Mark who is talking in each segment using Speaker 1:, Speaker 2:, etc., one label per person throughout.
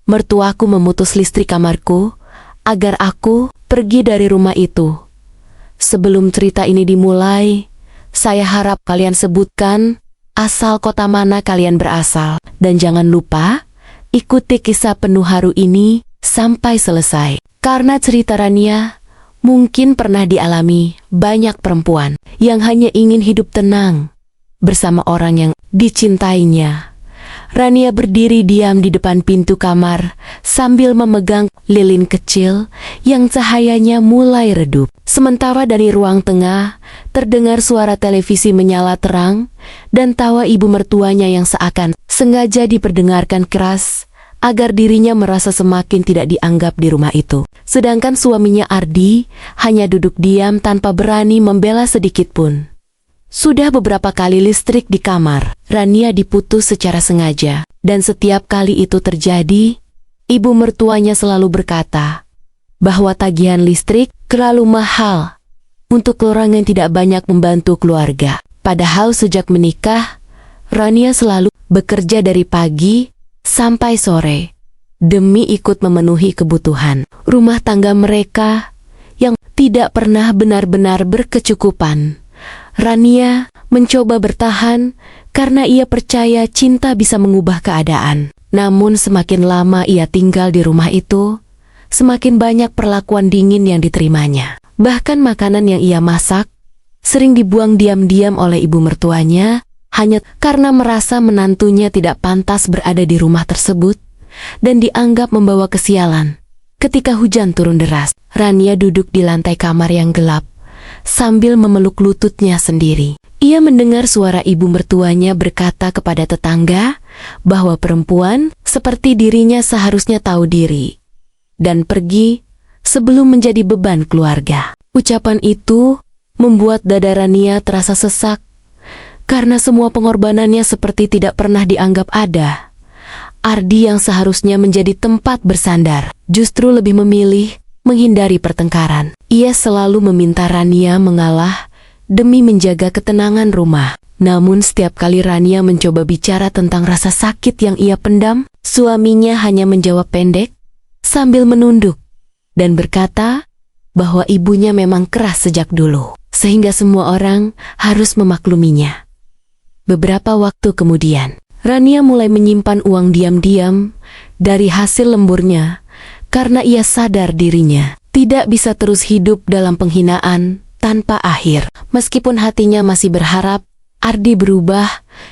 Speaker 1: mertuaku memutus listrik kamarku agar aku pergi dari rumah itu. Sebelum cerita ini dimulai, saya harap kalian sebutkan asal kota mana kalian berasal. Dan jangan lupa, ikuti kisah penuh haru ini sampai selesai. Karena cerita Rania mungkin pernah dialami banyak perempuan yang hanya ingin hidup tenang bersama orang yang dicintainya. Rania berdiri diam di depan pintu kamar sambil memegang lilin kecil yang cahayanya mulai redup. Sementara dari ruang tengah terdengar suara televisi menyala terang dan tawa ibu mertuanya yang seakan sengaja diperdengarkan keras agar dirinya merasa semakin tidak dianggap di rumah itu. Sedangkan suaminya Ardi hanya duduk diam tanpa berani membela sedikit pun. Sudah beberapa kali listrik di kamar Rania diputus secara sengaja, dan setiap kali itu terjadi, ibu mertuanya selalu berkata bahwa tagihan listrik terlalu mahal untuk orang yang tidak banyak membantu keluarga. Padahal sejak menikah, Rania selalu bekerja dari pagi sampai sore demi ikut memenuhi kebutuhan rumah tangga mereka yang tidak pernah benar-benar berkecukupan. Rania mencoba bertahan karena ia percaya cinta bisa mengubah keadaan. Namun semakin lama ia tinggal di rumah itu, semakin banyak perlakuan dingin yang diterimanya. Bahkan makanan yang ia masak sering dibuang diam-diam oleh ibu mertuanya hanya karena merasa menantunya tidak pantas berada di rumah tersebut dan dianggap membawa kesialan. Ketika hujan turun deras, Rania duduk di lantai kamar yang gelap sambil memeluk lututnya sendiri. Ia mendengar suara ibu mertuanya berkata kepada tetangga bahwa perempuan seperti dirinya seharusnya tahu diri dan pergi sebelum menjadi beban keluarga. Ucapan itu membuat dada Rania terasa sesak karena semua pengorbanannya seperti tidak pernah dianggap ada. Ardi yang seharusnya menjadi tempat bersandar justru lebih memilih menghindari pertengkaran. Ia selalu meminta Rania mengalah demi menjaga ketenangan rumah. Namun setiap kali Rania mencoba bicara tentang rasa sakit yang ia pendam, suaminya hanya menjawab pendek sambil menunduk dan berkata bahwa ibunya memang keras sejak dulu, sehingga semua orang harus memakluminya. Beberapa waktu kemudian, Rania mulai menyimpan uang diam-diam dari hasil lemburnya karena ia sadar dirinya tidak bisa terus hidup dalam penghinaan tanpa akhir. Meskipun hatinya masih berharap Ardi berubah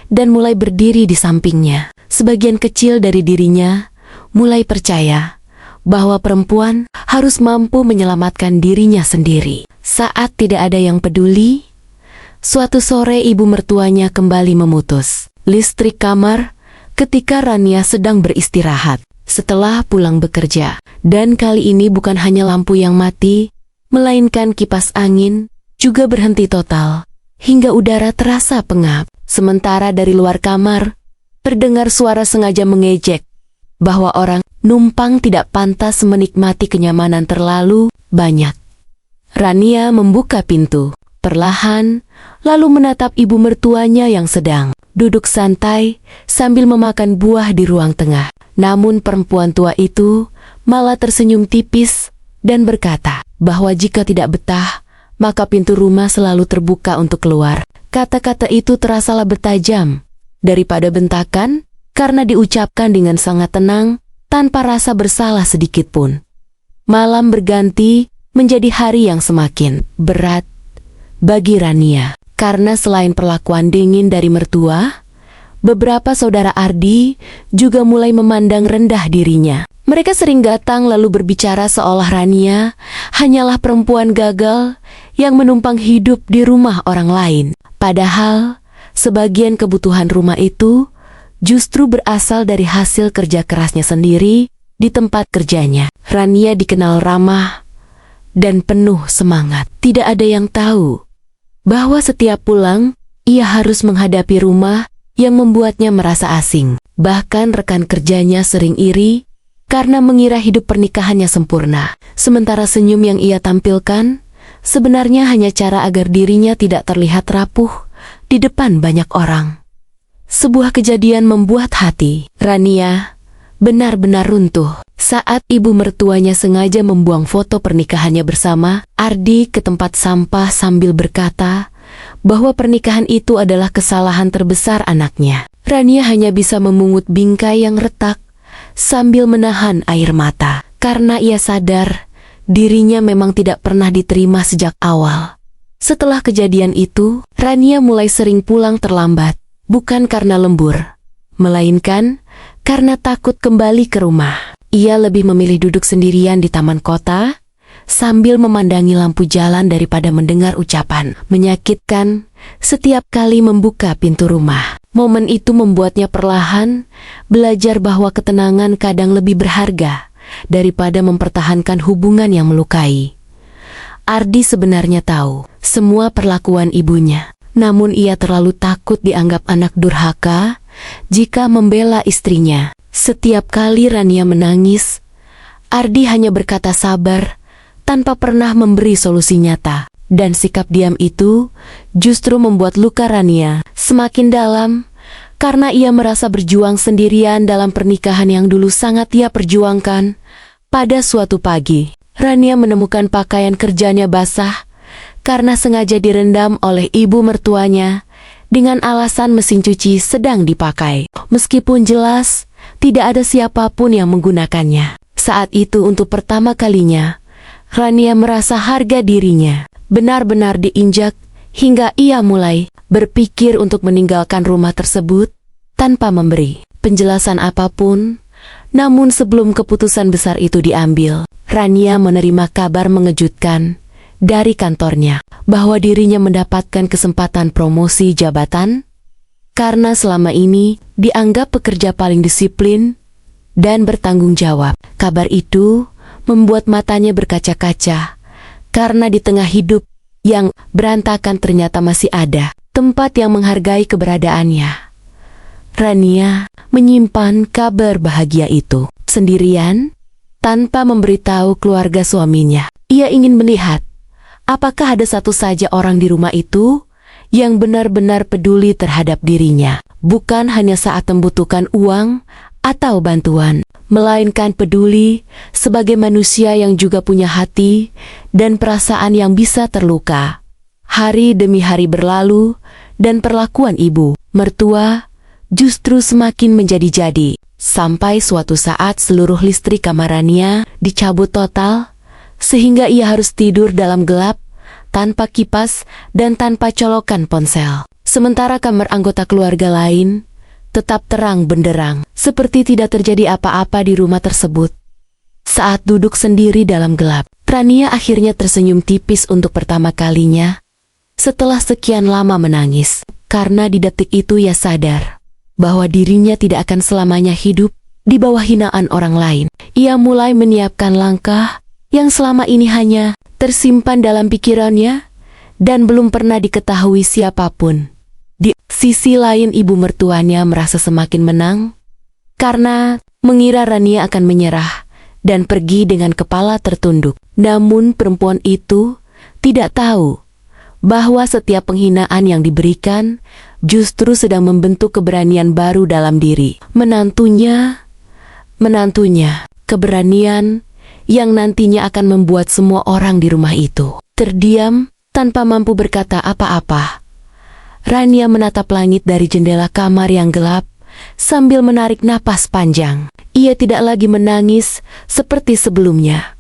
Speaker 1: dan mulai berdiri di sampingnya, sebagian kecil dari dirinya mulai percaya bahwa perempuan harus mampu menyelamatkan dirinya sendiri. Saat tidak ada yang peduli, suatu sore ibu mertuanya kembali memutus listrik kamar ketika Rania sedang beristirahat setelah pulang bekerja. Dan kali ini bukan hanya lampu yang mati, melainkan kipas angin juga berhenti total, hingga udara terasa pengap. Sementara dari luar kamar, terdengar suara sengaja mengejek bahwa orang numpang tidak pantas menikmati kenyamanan terlalu banyak. Rania membuka pintu perlahan, lalu menatap ibu mertuanya yang sedang duduk santai sambil memakan buah di ruang tengah. Namun perempuan tua itu malah tersenyum tipis dan berkata bahwa jika tidak betah, maka pintu rumah selalu terbuka untuk keluar. Kata-kata itu terasa lebih tajam daripada bentakan karena diucapkan dengan sangat tenang tanpa rasa bersalah sedikit pun. Malam berganti menjadi hari yang semakin berat bagi Rania karena selain perlakuan dingin dari mertua, beberapa saudara Ardi juga mulai memandang rendah dirinya. Mereka sering datang lalu berbicara seolah Rania hanyalah perempuan gagal yang menumpang hidup di rumah orang lain. Padahal, sebagian kebutuhan rumah itu justru berasal dari hasil kerja kerasnya sendiri di tempat kerjanya. Rania dikenal ramah dan penuh semangat. Tidak ada yang tahu bahwa setiap pulang, ia harus menghadapi rumah yang membuatnya merasa asing. Bahkan rekan kerjanya sering iri karena mengira hidup pernikahannya sempurna. Sementara senyum yang ia tampilkan sebenarnya hanya cara agar dirinya tidak terlihat rapuh di depan banyak orang. Sebuah kejadian membuat hati Rania benar-benar runtuh. Saat ibu mertuanya sengaja membuang foto pernikahannya bersama, Ardi ke tempat sampah sambil berkata bahwa pernikahan itu adalah kesalahan terbesar anaknya. Rania hanya bisa memungut bingkai yang retak sambil menahan air mata, karena ia sadar dirinya memang tidak pernah diterima sejak awal. Setelah kejadian itu, Rania mulai sering pulang terlambat, bukan karena lembur, melainkan karena takut kembali ke rumah. Ia lebih memilih duduk sendirian di taman kota sambil memandangi lampu jalan daripada mendengar ucapan menyakitkan setiap kali membuka pintu rumah. Momen itu membuatnya perlahan belajar bahwa ketenangan kadang lebih berharga daripada mempertahankan hubungan yang melukai. Ardi sebenarnya tahu semua perlakuan ibunya, namun ia terlalu takut dianggap anak durhaka jika membela istrinya. Setiap kali Rania menangis, Ardi hanya berkata sabar tanpa pernah memberi solusi nyata. Dan sikap diam itu justru membuat luka Rania semakin dalam, karena ia merasa berjuang sendirian dalam pernikahan yang dulu sangat ia perjuangkan. Pada suatu pagi, Rania menemukan pakaian kerjanya basah karena sengaja direndam oleh ibu mertuanya dengan alasan mesin cuci sedang dipakai. Meskipun jelas tidak ada siapapun yang menggunakannya. Saat itu untuk pertama kalinya, Rania merasa harga dirinya benar-benar diinjak hingga ia mulai berpikir untuk meninggalkan rumah tersebut tanpa memberi penjelasan apapun. Namun sebelum keputusan besar itu diambil, Rania menerima kabar mengejutkan dari kantornya bahwa dirinya mendapatkan kesempatan promosi jabatan karena selama ini dianggap pekerja paling disiplin dan bertanggung jawab. Kabar itu membuat matanya berkaca-kaca, karena di tengah hidup yang berantakan ternyata masih ada tempat yang menghargai keberadaannya. Rania menyimpan kabar bahagia itu sendirian, tanpa memberitahu keluarga suaminya. Ia ingin melihat apakah ada satu saja orang di rumah itu yang benar-benar peduli terhadap dirinya, bukan hanya saat membutuhkan uang atau bantuan, melainkan peduli sebagai manusia yang juga punya hati dan perasaan yang bisa terluka. Hari demi hari berlalu, dan perlakuan ibu mertua justru semakin menjadi-jadi, sampai suatu saat seluruh listrik kamar Rania dicabut total, sehingga ia harus tidur dalam gelap, tanpa kipas dan tanpa colokan ponsel. Sementara kamar anggota keluarga lain tetap terang benderang, seperti tidak terjadi apa-apa di rumah tersebut. Saat duduk sendiri dalam gelap, Rania akhirnya tersenyum tipis untuk pertama kalinya setelah sekian lama menangis, karena di detik itu ia sadar bahwa dirinya tidak akan selamanya hidup di bawah hinaan orang lain. Ia mulai menyiapkan langkah yang selama ini hanya tersimpan dalam pikirannya dan belum pernah diketahui siapapun. Di sisi lain, ibu mertuanya merasa semakin menang karena mengira Rania akan menyerah dan pergi dengan kepala tertunduk. Namun perempuan itu tidak tahu bahwa setiap penghinaan yang diberikan justru sedang membentuk keberanian baru dalam diri menantunya, keberanian yang nantinya akan membuat semua orang di rumah itu terdiam tanpa mampu berkata apa-apa. Rania menatap langit dari jendela kamar yang gelap sambil menarik napas panjang. Ia tidak lagi menangis seperti sebelumnya,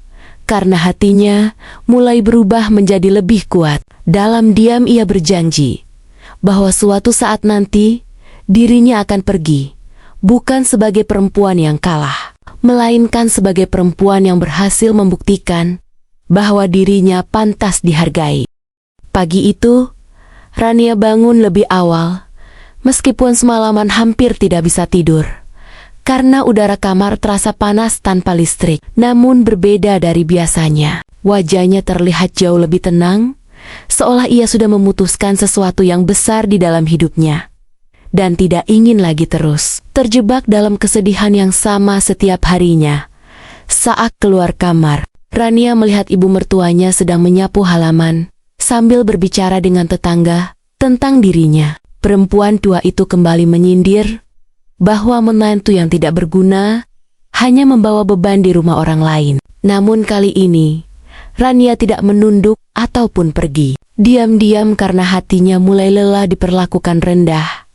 Speaker 1: karena hatinya mulai berubah menjadi lebih kuat. Dalam diam ia berjanji bahwa suatu saat nanti dirinya akan pergi, bukan sebagai perempuan yang kalah, melainkan sebagai perempuan yang berhasil membuktikan bahwa dirinya pantas dihargai. Pagi itu, Rania bangun lebih awal, meskipun semalaman hampir tidak bisa tidur, karena udara kamar terasa panas tanpa listrik. Namun berbeda dari biasanya, wajahnya terlihat jauh lebih tenang, seolah ia sudah memutuskan sesuatu yang besar di dalam hidupnya, dan tidak ingin lagi terus terjebak dalam kesedihan yang sama setiap harinya. Saat keluar kamar, Rania melihat ibu mertuanya sedang menyapu halaman, sambil berbicara dengan tetangga tentang dirinya. Perempuan tua itu kembali menyindir bahwa menantu yang tidak berguna hanya membawa beban di rumah orang lain. Namun kali ini, Rania tidak menunduk ataupun pergi. Diam-diam karena hatinya mulai lelah diperlakukan rendah.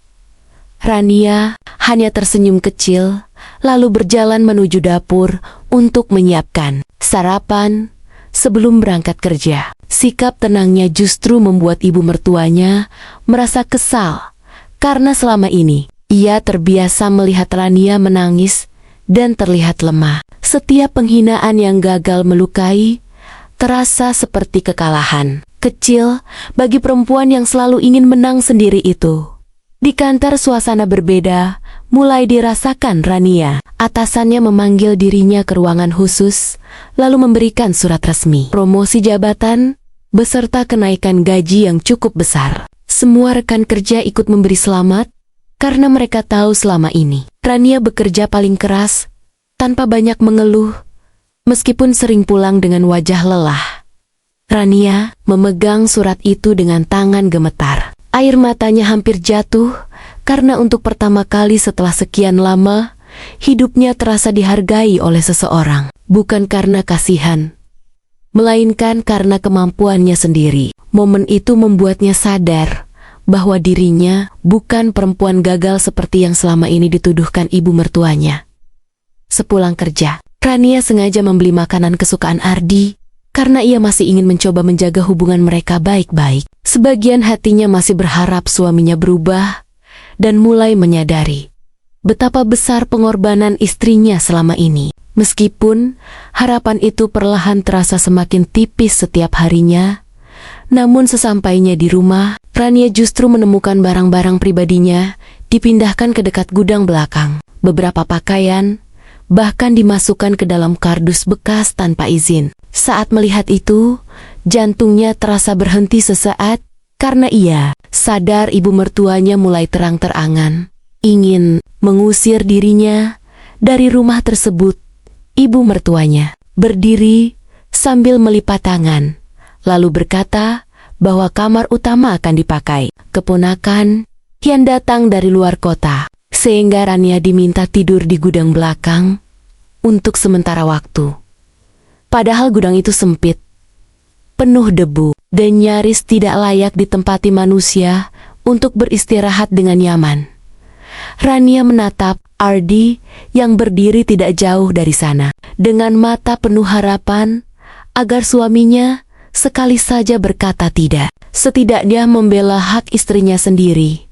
Speaker 1: Rania hanya tersenyum kecil, lalu berjalan menuju dapur untuk menyiapkan sarapan sebelum berangkat kerja. Sikap tenangnya justru membuat ibu mertuanya merasa kesal, karena selama ini ia terbiasa melihat Rania menangis dan terlihat lemah. Setiap penghinaan yang gagal melukai terasa seperti kekalahan kecil bagi perempuan yang selalu ingin menang sendiri itu. Di kantor suasana berbeda mulai dirasakan Rania. Atasannya memanggil dirinya ke ruangan khusus, lalu memberikan surat resmi promosi jabatan beserta kenaikan gaji yang cukup besar. Semua rekan kerja ikut memberi selamat karena mereka tahu selama ini Rania bekerja paling keras tanpa banyak mengeluh, meskipun sering pulang dengan wajah lelah. Rania memegang surat itu dengan tangan gemetar. Air matanya hampir jatuh karena untuk pertama kali setelah sekian lama, hidupnya terasa dihargai oleh seseorang. Bukan karena kasihan, melainkan karena kemampuannya sendiri. Momen itu membuatnya sadar bahwa dirinya bukan perempuan gagal seperti yang selama ini dituduhkan ibu mertuanya. Sepulang kerja, Rania sengaja membeli makanan kesukaan Ardi karena ia masih ingin mencoba menjaga hubungan mereka baik-baik. Sebagian hatinya masih berharap suaminya berubah dan mulai menyadari betapa besar pengorbanan istrinya selama ini. Meskipun harapan itu perlahan terasa semakin tipis setiap harinya, namun sesampainya di rumah, Rania justru menemukan barang-barang pribadinya dipindahkan ke dekat gudang belakang. Beberapa pakaian bahkan dimasukkan ke dalam kardus bekas tanpa izin. Saat melihat itu, jantungnya terasa berhenti sesaat karena ia sadar ibu mertuanya mulai terang-terangan ingin mengusir dirinya dari rumah tersebut. Ibu mertuanya berdiri sambil melipat tangan, lalu berkata bahwa kamar utama akan dipakai keponakan yang datang dari luar kota, sehingga Rania diminta tidur di gudang belakang untuk sementara waktu. Padahal gudang itu sempit, penuh debu, dan nyaris tidak layak ditempati manusia untuk beristirahat dengan nyaman. Rania menatap Ardi yang berdiri tidak jauh dari sana, dengan mata penuh harapan agar suaminya sekali saja berkata tidak, setidaknya membela hak istrinya sendiri.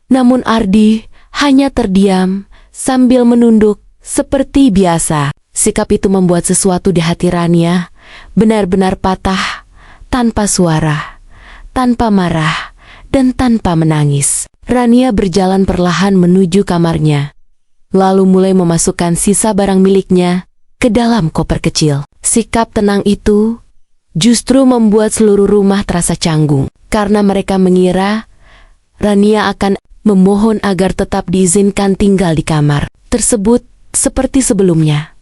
Speaker 1: Namun Ardi hanya terdiam sambil menunduk seperti biasa. Sikap itu membuat sesuatu di hati Rania benar-benar patah, tanpa suara, tanpa marah, dan tanpa menangis. Rania berjalan perlahan menuju kamarnya, lalu mulai memasukkan sisa barang miliknya ke dalam koper kecil. Sikap tenang itu justru membuat seluruh rumah terasa canggung, karena mereka mengira Rania akan memohon agar tetap diizinkan tinggal di kamar tersebut seperti sebelumnya.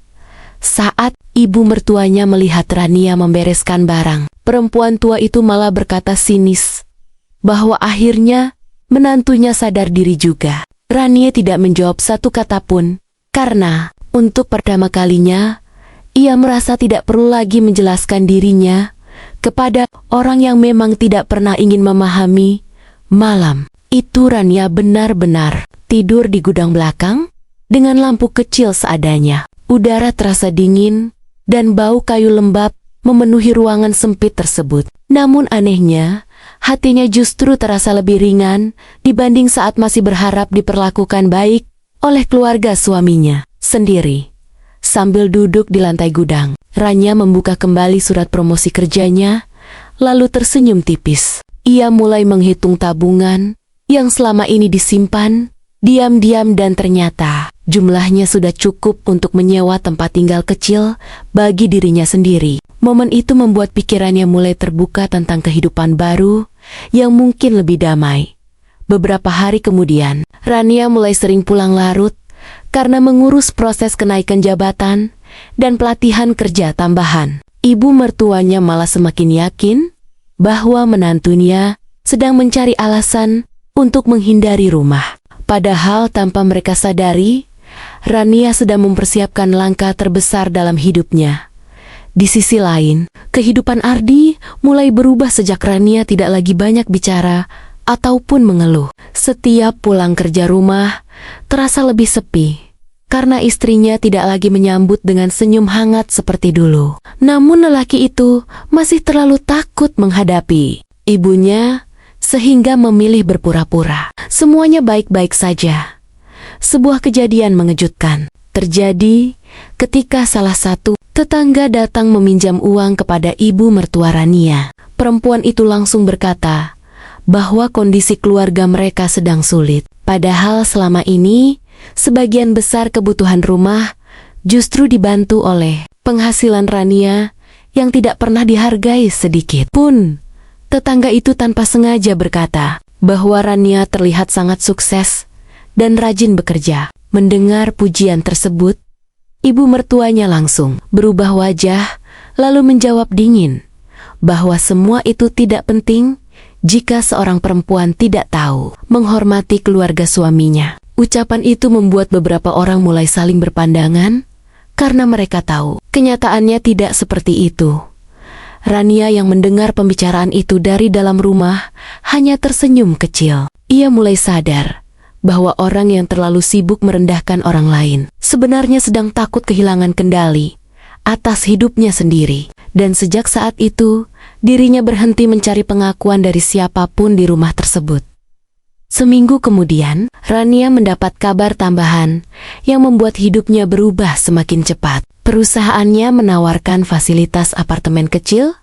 Speaker 1: Saat ibu mertuanya melihat Rania membereskan barang, perempuan tua itu malah berkata sinis bahwa akhirnya menantunya sadar diri juga. Rania tidak menjawab satu kata pun, karena untuk pertama kalinya ia merasa tidak perlu lagi menjelaskan dirinya kepada orang yang memang tidak pernah ingin memahami. Malam itu Rania benar-benar tidur di gudang belakang dengan lampu kecil seadanya. Udara terasa dingin dan bau kayu lembab memenuhi ruangan sempit tersebut. Namun anehnya, hatinya justru terasa lebih ringan dibanding saat masih berharap diperlakukan baik oleh keluarga suaminya sendiri. Sambil duduk di lantai gudang, Rania membuka kembali surat promosi kerjanya, lalu tersenyum tipis. Ia mulai menghitung tabungan yang selama ini disimpan diam-diam dan ternyata jumlahnya sudah cukup untuk menyewa tempat tinggal kecil bagi dirinya sendiri. Momen itu membuat pikirannya mulai terbuka tentang kehidupan baru yang mungkin lebih damai. Beberapa hari kemudian, Rania mulai sering pulang larut karena mengurus proses kenaikan jabatan dan pelatihan kerja tambahan. Ibu mertuanya malah semakin yakin bahwa menantunya sedang mencari alasan untuk menghindari rumah. Padahal tanpa mereka sadari, Rania sedang mempersiapkan langkah terbesar dalam hidupnya. Di sisi lain, kehidupan Ardi mulai berubah sejak Rania tidak lagi banyak bicara ataupun mengeluh. Setiap pulang kerja rumah, terasa lebih sepi, karena istrinya tidak lagi menyambut dengan senyum hangat seperti dulu. Namun lelaki itu masih terlalu takut menghadapi ibunya, sehingga memilih berpura-pura. Semuanya baik-baik saja. Sebuah kejadian mengejutkan terjadi ketika salah satu tetangga datang meminjam uang kepada ibu mertua Rania. Perempuan itu langsung berkata bahwa kondisi keluarga mereka sedang sulit. Padahal selama ini, sebagian besar kebutuhan rumah justru dibantu oleh penghasilan Rania yang tidak pernah dihargai sedikit pun. Tetangga itu tanpa sengaja berkata bahwa Rania terlihat sangat sukses dan rajin bekerja. Mendengar pujian tersebut, ibu mertuanya langsung berubah wajah lalu menjawab dingin bahwa semua itu tidak penting jika seorang perempuan tidak tahu menghormati keluarga suaminya. Ucapan itu membuat beberapa orang mulai saling berpandangan karena mereka tahu kenyataannya tidak seperti itu. Rania yang mendengar pembicaraan itu dari dalam rumah hanya tersenyum kecil. Ia mulai sadar bahwa orang yang terlalu sibuk merendahkan orang lain sebenarnya sedang takut kehilangan kendali atas hidupnya sendiri. Dan sejak saat itu, dirinya berhenti mencari pengakuan dari siapapun di rumah tersebut. Seminggu kemudian, Rania mendapat kabar tambahan yang membuat hidupnya berubah semakin cepat. Perusahaannya menawarkan fasilitas apartemen kecil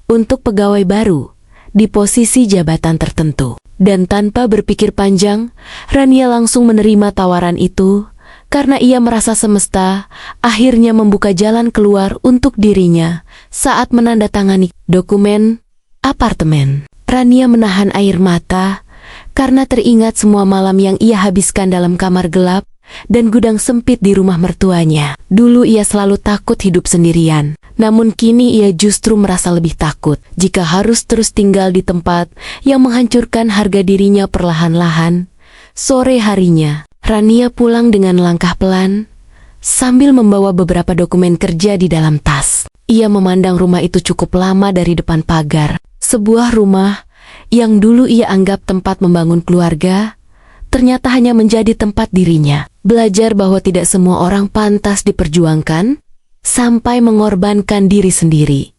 Speaker 1: untuk pegawai baru di posisi jabatan tertentu. Dan tanpa berpikir panjang, Rania langsung menerima tawaran itu karena ia merasa semesta akhirnya membuka jalan keluar untuk dirinya saat menandatangani dokumen apartemen. Rania menahan air mata karena teringat semua malam yang ia habiskan dalam kamar gelap dan gudang sempit di rumah mertuanya. Dulu ia selalu takut hidup sendirian, namun kini ia justru merasa lebih takut jika harus terus tinggal di tempat yang menghancurkan harga dirinya perlahan-lahan. Sore harinya, Rania pulang dengan langkah pelan sambil membawa beberapa dokumen kerja di dalam tas. Ia memandang rumah itu cukup lama dari depan pagar. Sebuah rumah yang dulu ia anggap tempat membangun keluarga, ternyata hanya menjadi tempat dirinya belajar bahwa tidak semua orang pantas diperjuangkan sampai mengorbankan diri sendiri.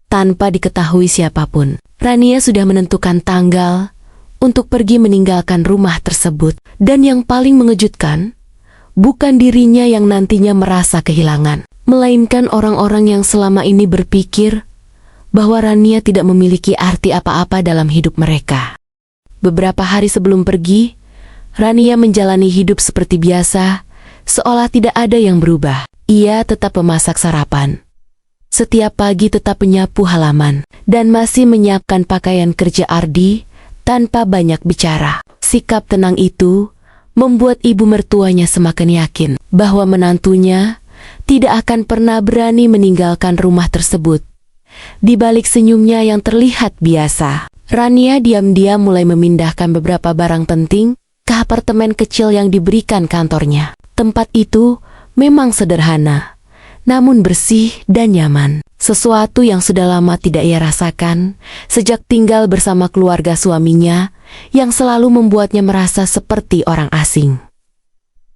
Speaker 1: Tanpa diketahui siapapun, Rania sudah menentukan tanggal untuk pergi meninggalkan rumah tersebut. Dan yang paling mengejutkan, bukan dirinya yang nantinya merasa kehilangan, melainkan orang-orang yang selama ini berpikir bahwa Rania tidak memiliki arti apa-apa dalam hidup mereka. Beberapa hari sebelum pergi, Rania menjalani hidup seperti biasa, seolah tidak ada yang berubah. Ia tetap memasak sarapan. Setiap pagi tetap menyapu halaman, dan masih menyiapkan pakaian kerja Ardi tanpa banyak bicara. Sikap tenang itu membuat ibu mertuanya semakin yakin bahwa menantunya tidak akan pernah berani meninggalkan rumah tersebut. Di balik senyumnya yang terlihat biasa, Rania diam-diam mulai memindahkan beberapa barang penting ke apartemen kecil yang diberikan kantornya. Tempat itu memang sederhana, namun bersih dan nyaman. Sesuatu yang sudah lama tidak ia rasakan sejak tinggal bersama keluarga suaminya yang selalu membuatnya merasa seperti orang asing.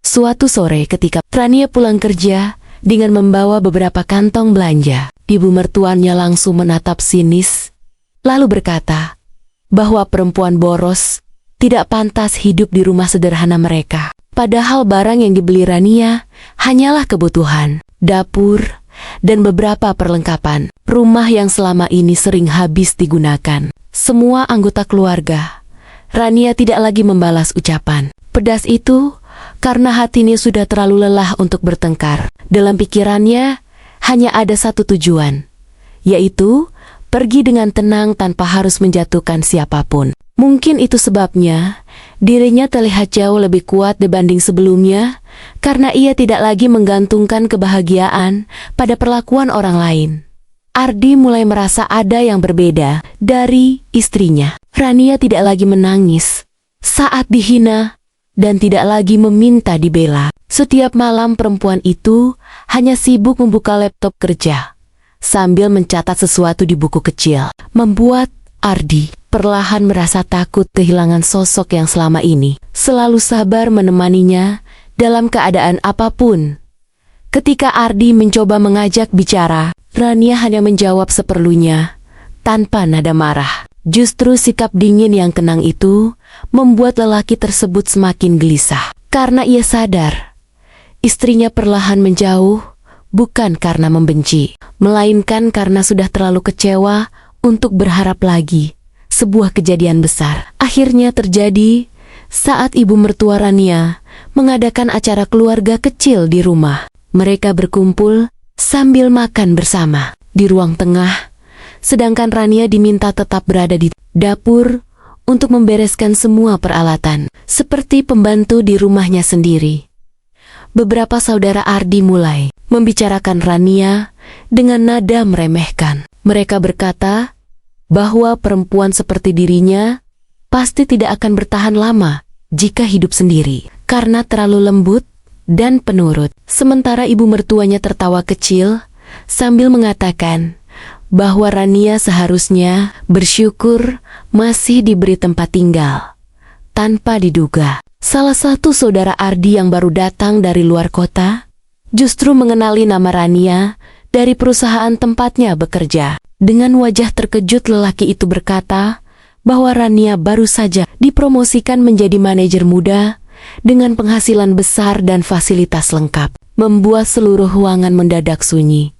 Speaker 1: Suatu sore ketika Rania pulang kerja dengan membawa beberapa kantong belanja, ibu mertuanya langsung menatap sinis, lalu berkata bahwa perempuan boros tidak pantas hidup di rumah sederhana mereka. Padahal barang yang dibeli Rania hanyalah kebutuhan, dapur, dan beberapa perlengkapan rumah yang selama ini sering habis digunakan. Semua anggota keluarga, Rania tidak lagi membalas ucapan pedas itu karena hatinya sudah terlalu lelah untuk bertengkar. Dalam pikirannya hanya ada satu tujuan, yaitu pergi dengan tenang tanpa harus menjatuhkan siapapun. Mungkin itu sebabnya dirinya terlihat jauh lebih kuat dibanding sebelumnya, karena ia tidak lagi menggantungkan kebahagiaan pada perlakuan orang lain. Ardi mulai merasa ada yang berbeda dari istrinya. Rania tidak lagi menangis saat dihina dan tidak lagi meminta dibela. Setiap malam perempuan itu hanya sibuk membuka laptop kerja, sambil mencatat sesuatu di buku kecil, membuat Ardi perlahan merasa takut kehilangan sosok yang selama ini selalu sabar menemaninya dalam keadaan apapun. Ketika Ardi mencoba mengajak bicara, Rania hanya menjawab seperlunya, tanpa nada marah. Justru sikap dingin yang tenang itu membuat lelaki tersebut semakin gelisah. Karena ia sadar, istrinya perlahan menjauh, bukan karena membenci, melainkan karena sudah terlalu kecewa untuk berharap lagi. Sebuah kejadian besar akhirnya terjadi saat ibu mertua Rania mengadakan acara keluarga kecil di rumah. Mereka berkumpul sambil makan bersama di ruang tengah, sedangkan Rania diminta tetap berada di dapur untuk membereskan semua peralatan, seperti pembantu di rumahnya sendiri. Beberapa saudara Ardi mulai membicarakan Rania dengan nada meremehkan. Mereka berkata bahwa perempuan seperti dirinya pasti tidak akan bertahan lama jika hidup sendiri, karena terlalu lembut dan penurut. Sementara ibu mertuanya tertawa kecil sambil mengatakan bahwa Rania seharusnya bersyukur masih diberi tempat tinggal. Tanpa diduga, salah satu saudara Ardi yang baru datang dari luar kota justru mengenali nama Rania dari perusahaan tempatnya bekerja. Dengan wajah terkejut, lelaki itu berkata bahwa Rania baru saja dipromosikan menjadi manajer muda dengan penghasilan besar dan fasilitas lengkap, membuat seluruh ruangan mendadak sunyi.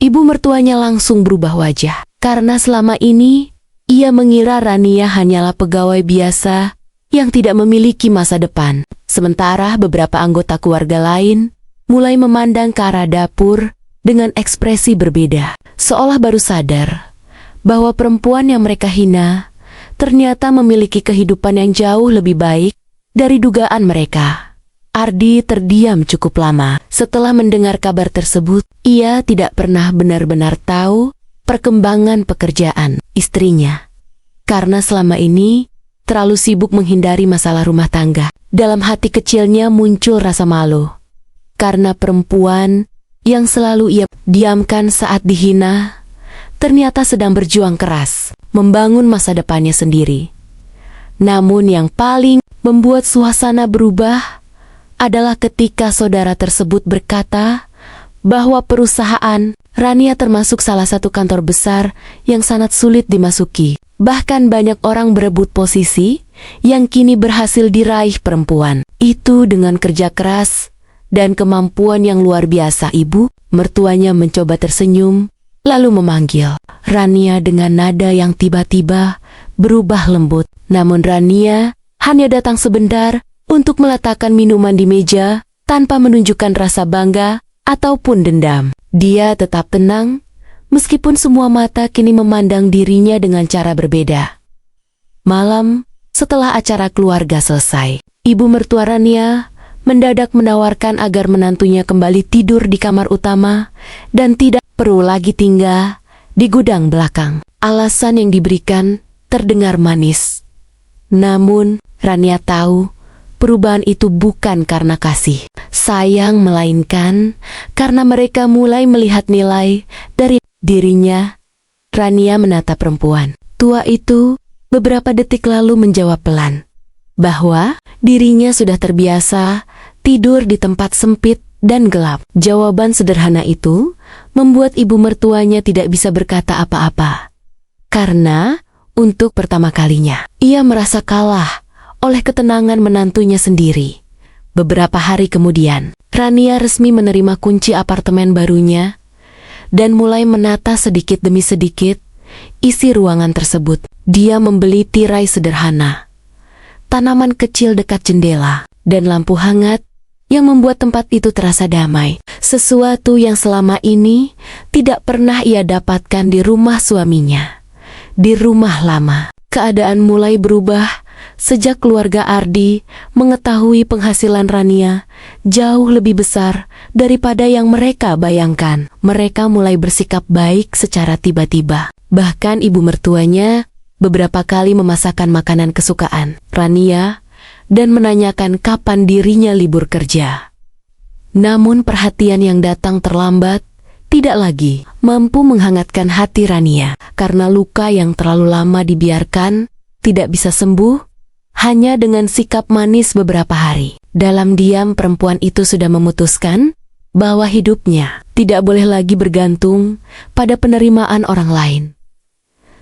Speaker 1: Ibu mertuanya langsung berubah wajah, karena selama ini ia mengira Rania hanyalah pegawai biasa yang tidak memiliki masa depan. Sementara beberapa anggota keluarga lain mulai memandang ke arah dapur dengan ekspresi berbeda, seolah baru sadar bahwa perempuan yang mereka hina ternyata memiliki kehidupan yang jauh lebih baik dari dugaan mereka. Ardi terdiam cukup lama. Setelah mendengar kabar tersebut, ia tidak pernah benar-benar tahu perkembangan pekerjaan istrinya, karena selama ini terlalu sibuk menghindari masalah rumah tangga. Dalam hati kecilnya muncul rasa malu, karena perempuan yang selalu ia diamkan saat dihina ternyata sedang berjuang keras membangun masa depannya sendiri. Namun yang paling membuat suasana berubah adalah ketika saudara tersebut berkata bahwa perusahaan Rania termasuk salah satu kantor besar yang sangat sulit dimasuki. Bahkan banyak orang berebut posisi yang kini berhasil diraih perempuan itu dengan kerja keras dan kemampuan yang luar biasa. Ibu mertuanya mencoba tersenyum, lalu memanggil Rania dengan nada yang tiba-tiba berubah lembut. Namun Rania hanya datang sebentar untuk meletakkan minuman di meja tanpa menunjukkan rasa bangga ataupun dendam. Dia tetap tenang, meskipun semua mata kini memandang dirinya dengan cara berbeda. Malam setelah acara keluarga selesai, ibu mertua Rania mendadak menawarkan agar menantunya kembali tidur di kamar utama dan tidak perlu lagi tinggal di gudang belakang. Alasan yang diberikan terdengar manis. Namun Rania tahu perubahan itu bukan karena kasih sayang, melainkan karena mereka mulai melihat nilai dari dirinya. Rania menatap perempuan tua itu beberapa detik lalu menjawab pelan bahwa dirinya sudah terbiasa tidur di tempat sempit dan gelap. Jawaban sederhana itu membuat ibu mertuanya tidak bisa berkata apa-apa, karena untuk pertama kalinya ia merasa kalah oleh ketenangan menantunya sendiri. Beberapa hari kemudian, Rania resmi menerima kunci apartemen barunya dan mulai menata sedikit demi sedikit isi ruangan tersebut. Dia membeli tirai sederhana, tanaman kecil dekat jendela, dan lampu hangat yang membuat tempat itu terasa damai. Sesuatu yang selama ini tidak pernah ia dapatkan di rumah suaminya. Di rumah lama, keadaan mulai berubah sejak keluarga Ardi mengetahui penghasilan Rania jauh lebih besar daripada yang mereka bayangkan. Mereka mulai bersikap baik secara tiba-tiba. Bahkan ibu mertuanya beberapa kali memasakkan makanan kesukaan Rania dan menanyakan kapan dirinya libur kerja. Namun perhatian yang datang terlambat tidak lagi mampu menghangatkan hati Rania, karena luka yang terlalu lama dibiarkan tidak bisa sembuh hanya dengan sikap manis beberapa hari. Dalam diam, perempuan itu sudah memutuskan bahwa hidupnya tidak boleh lagi bergantung pada penerimaan orang lain.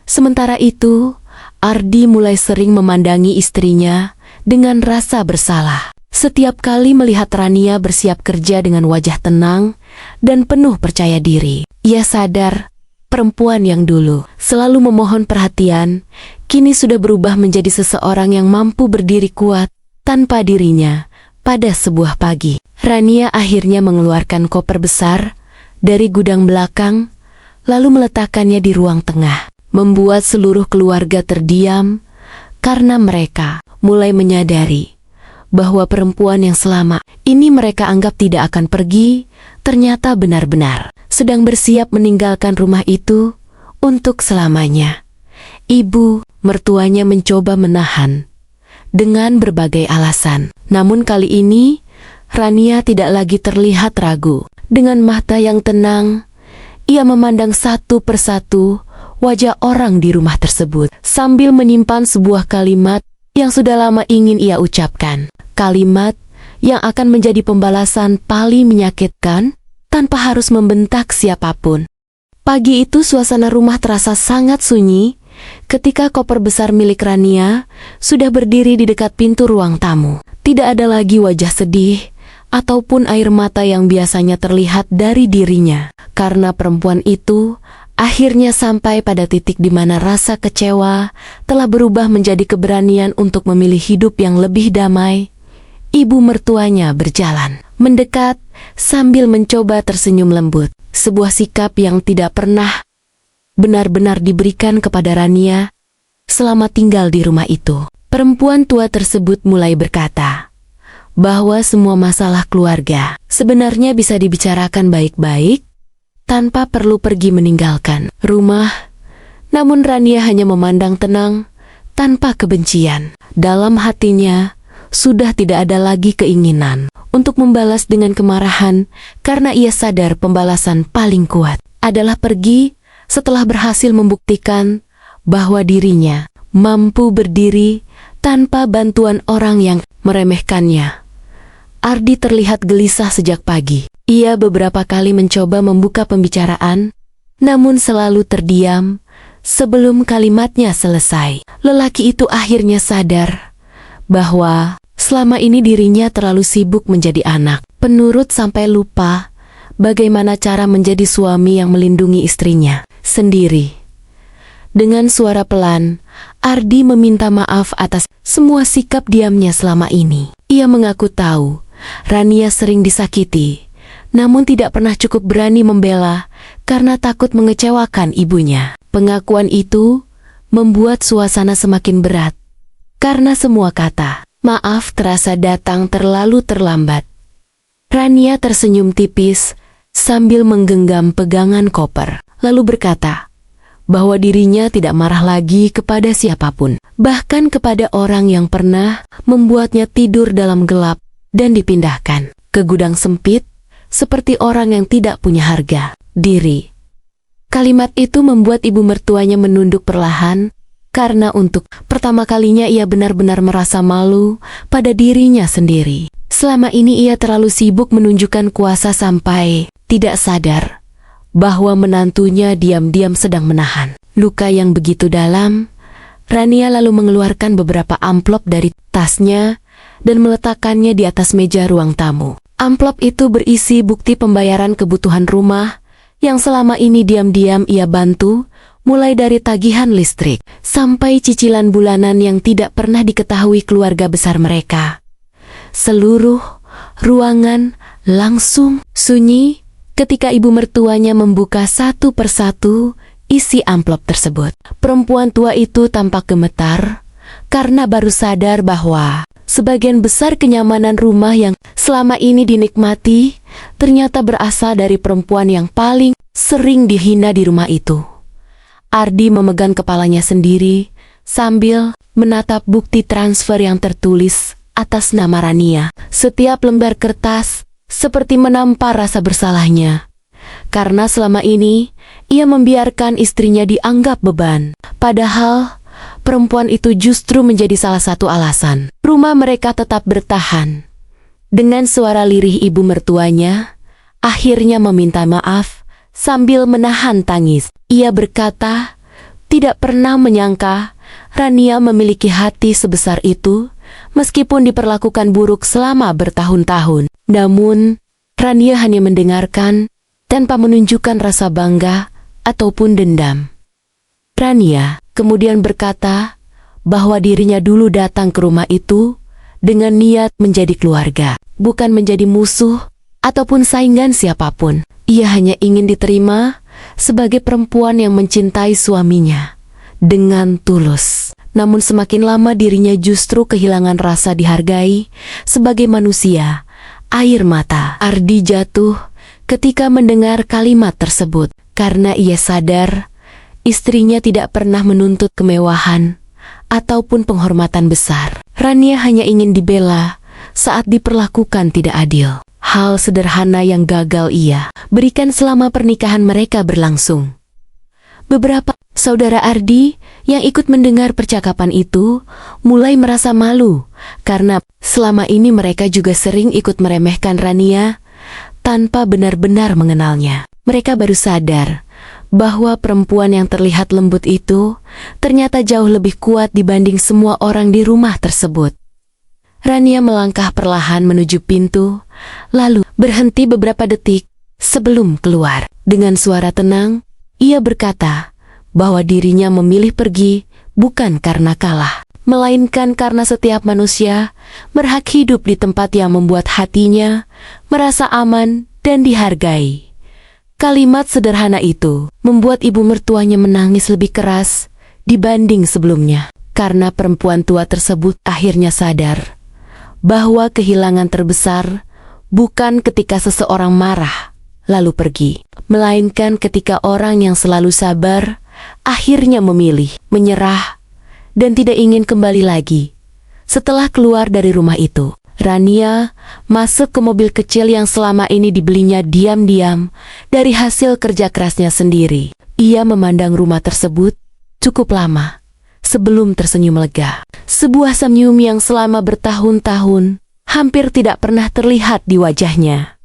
Speaker 1: Sementara itu, Ardi mulai sering memandangi istrinya dengan rasa bersalah. Setiap kali melihat Rania bersiap kerja dengan wajah tenang dan penuh percaya diri, ia sadar perempuan yang dulu selalu memohon perhatian, kini sudah berubah menjadi seseorang yang mampu berdiri kuat tanpa dirinya. Pada sebuah pagi, Rania akhirnya mengeluarkan koper besar dari gudang belakang, lalu meletakkannya di ruang tengah, membuat seluruh keluarga terdiam karena mereka mulai menyadari bahwa perempuan yang selama ini mereka anggap tidak akan pergi, ternyata benar-benar sedang bersiap meninggalkan rumah itu untuk selamanya. Ibu mertuanya mencoba menahan dengan berbagai alasan. Namun kali ini, Rania tidak lagi terlihat ragu. Dengan mata yang tenang, ia memandang satu persatu wajah orang di rumah tersebut, sambil menyimpan sebuah kalimat yang sudah lama ingin ia ucapkan. Kalimat yang akan menjadi pembalasan paling menyakitkan tanpa harus membentak siapapun. Pagi itu suasana rumah terasa sangat sunyi ketika koper besar milik Rania sudah berdiri di dekat pintu ruang tamu. Tidak ada lagi wajah sedih ataupun air mata yang biasanya terlihat dari dirinya, karena perempuan itu akhirnya sampai pada titik di mana rasa kecewa telah berubah menjadi keberanian untuk memilih hidup yang lebih damai. Ibu mertuanya berjalan mendekat sambil mencoba tersenyum lembut, sebuah sikap yang tidak pernah benar-benar diberikan kepada Rania selama tinggal di rumah itu. Perempuan tua tersebut mulai berkata bahwa semua masalah keluarga sebenarnya bisa dibicarakan baik-baik tanpa perlu pergi meninggalkan rumah. Namun Rania hanya memandang tenang tanpa kebencian. Dalam hatinya sudah tidak ada lagi keinginan untuk membalas dengan kemarahan, karena ia sadar pembalasan paling kuat adalah pergi setelah berhasil membuktikan bahwa dirinya mampu berdiri tanpa bantuan orang yang meremehkannya. Ardi terlihat gelisah sejak pagi. Ia beberapa kali mencoba membuka pembicaraan, namun selalu terdiam sebelum kalimatnya selesai. Lelaki itu akhirnya sadar bahwa selama ini dirinya terlalu sibuk menjadi anak, penurut sampai lupa bagaimana cara menjadi suami yang melindungi istrinya sendiri. Dengan suara pelan, Ardi meminta maaf atas semua sikap diamnya selama ini. Ia mengaku tahu Rania sering disakiti, namun tidak pernah cukup berani membela karena takut mengecewakan ibunya. Pengakuan itu membuat suasana semakin berat, karena semua kata maaf terasa datang terlalu terlambat. Rania tersenyum tipis sambil menggenggam pegangan koper, lalu berkata bahwa dirinya tidak marah lagi kepada siapapun, bahkan kepada orang yang pernah membuatnya tidur dalam gelap dan dipindahkan ke gudang sempit seperti orang yang tidak punya harga diri. Kalimat itu membuat ibu mertuanya menunduk perlahan, karena untuk pertama kalinya ia benar-benar merasa malu pada dirinya sendiri. Selama ini ia terlalu sibuk menunjukkan kuasa sampai tidak sadar bahwa menantunya diam-diam sedang menahan luka yang begitu dalam. Rania lalu mengeluarkan beberapa amplop dari tasnya dan meletakkannya di atas meja ruang tamu. Amplop itu berisi bukti pembayaran kebutuhan rumah yang selama ini diam-diam ia bantu, mulai dari tagihan listrik sampai cicilan bulanan yang tidak pernah diketahui keluarga besar mereka. Seluruh ruangan langsung sunyi ketika ibu mertuanya membuka satu persatu isi amplop tersebut. Perempuan tua itu tampak gemetar karena baru sadar bahwa sebagian besar kenyamanan rumah yang selama ini dinikmati ternyata berasal dari perempuan yang paling sering dihina di rumah itu. Ardi memegang kepalanya sendiri sambil menatap bukti transfer yang tertulis atas nama Rania. Setiap lembar kertas seperti menampar rasa bersalahnya. Karena selama ini, ia membiarkan istrinya dianggap beban. Padahal, perempuan itu justru menjadi salah satu alasan rumah mereka tetap bertahan. Dengan suara lirih ibu mertuanya, akhirnya meminta maaf sambil menahan tangis. Ia berkata, tidak pernah menyangka Rania memiliki hati sebesar itu, meskipun diperlakukan buruk selama bertahun-tahun. Namun, Rania hanya mendengarkan tanpa menunjukkan rasa bangga ataupun dendam. Rania kemudian berkata bahwa dirinya dulu datang ke rumah itu dengan niat menjadi keluarga, bukan menjadi musuh ataupun saingan siapapun. Ia hanya ingin diterima sebagai perempuan yang mencintai suaminya dengan tulus. Namun semakin lama dirinya justru kehilangan rasa dihargai sebagai manusia. Air mata Ardi jatuh ketika mendengar kalimat tersebut, karena ia sadar istrinya tidak pernah menuntut kemewahan ataupun penghormatan besar. Rania hanya ingin dibela saat diperlakukan tidak adil. Hal sederhana yang gagal ia berikan selama pernikahan mereka berlangsung. Beberapa saudara Ardi yang ikut mendengar percakapan itu mulai merasa malu karena selama ini mereka juga sering ikut meremehkan Rania tanpa benar-benar mengenalnya. Mereka baru sadar bahwa perempuan yang terlihat lembut itu ternyata jauh lebih kuat dibanding semua orang di rumah tersebut. Rania melangkah perlahan menuju pintu, lalu berhenti beberapa detik sebelum keluar. Dengan suara tenang, ia berkata bahwa dirinya memilih pergi bukan karena kalah, melainkan karena setiap manusia berhak hidup di tempat yang membuat hatinya merasa aman dan dihargai. Kalimat sederhana itu membuat ibu mertuanya menangis lebih keras dibanding sebelumnya, karena perempuan tua tersebut akhirnya sadar bahwa kehilangan terbesar bukan ketika seseorang marah lalu pergi, melainkan ketika orang yang selalu sabar akhirnya memilih menyerah dan tidak ingin kembali lagi. Setelah keluar dari rumah itu, Rania masuk ke mobil kecil yang selama ini dibelinya diam-diam dari hasil kerja kerasnya sendiri. Ia memandang rumah tersebut cukup lama sebelum tersenyum lega. Sebuah senyum yang selama bertahun-tahun hampir tidak pernah terlihat di wajahnya.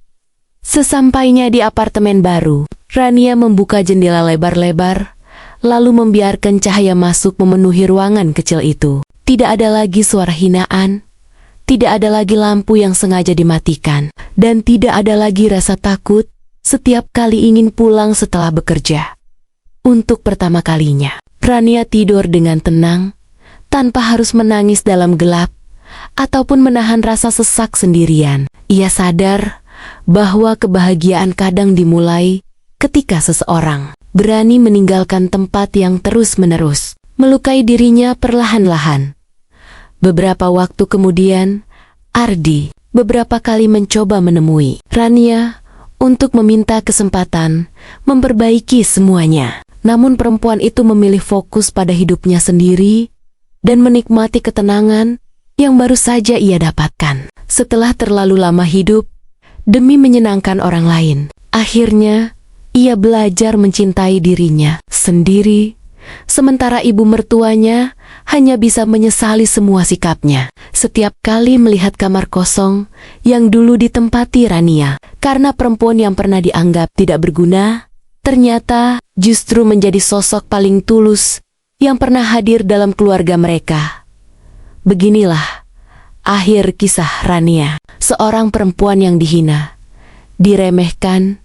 Speaker 1: Sesampainya di apartemen baru, Rania membuka jendela lebar-lebar, lalu membiarkan cahaya masuk memenuhi ruangan kecil itu. Tidak ada lagi suara hinaan, tidak ada lagi lampu yang sengaja dimatikan, dan tidak ada lagi rasa takut setiap kali ingin pulang setelah bekerja. Untuk pertama kalinya, Rania tidur dengan tenang, tanpa harus menangis dalam gelap, ataupun menahan rasa sesak sendirian. Ia sadar bahwa kebahagiaan kadang dimulai ketika seseorang berani meninggalkan tempat yang terus-menerus melukai dirinya perlahan-lahan. Beberapa waktu kemudian, Ardi beberapa kali mencoba menemui Rania untuk meminta kesempatan memperbaiki semuanya. Namun perempuan itu memilih fokus pada hidupnya sendiri dan menikmati ketenangan yang baru saja ia dapatkan. Setelah terlalu lama hidup demi menyenangkan orang lain, akhirnya ia belajar mencintai dirinya sendiri, sementara ibu mertuanya hanya bisa menyesali semua sikapnya. Setiap kali melihat kamar kosong yang dulu ditempati Rania, karena perempuan yang pernah dianggap tidak berguna, ternyata justru menjadi sosok paling tulus yang pernah hadir dalam keluarga mereka. Beginilah akhir kisah Rania, seorang perempuan yang dihina, diremehkan,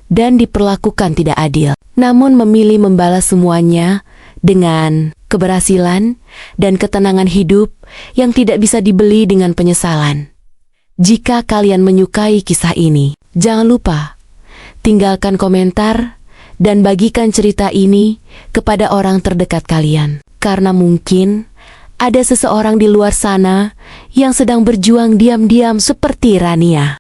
Speaker 1: dan diperlakukan tidak adil, namun memilih membalas semuanya dengan keberhasilan dan ketenangan hidup yang tidak bisa dibeli dengan penyesalan. Jika kalian menyukai kisah ini, jangan lupa tinggalkan komentar dan bagikan cerita ini kepada orang terdekat kalian, karena mungkin ada seseorang di luar sana yang sedang berjuang diam-diam seperti Rania.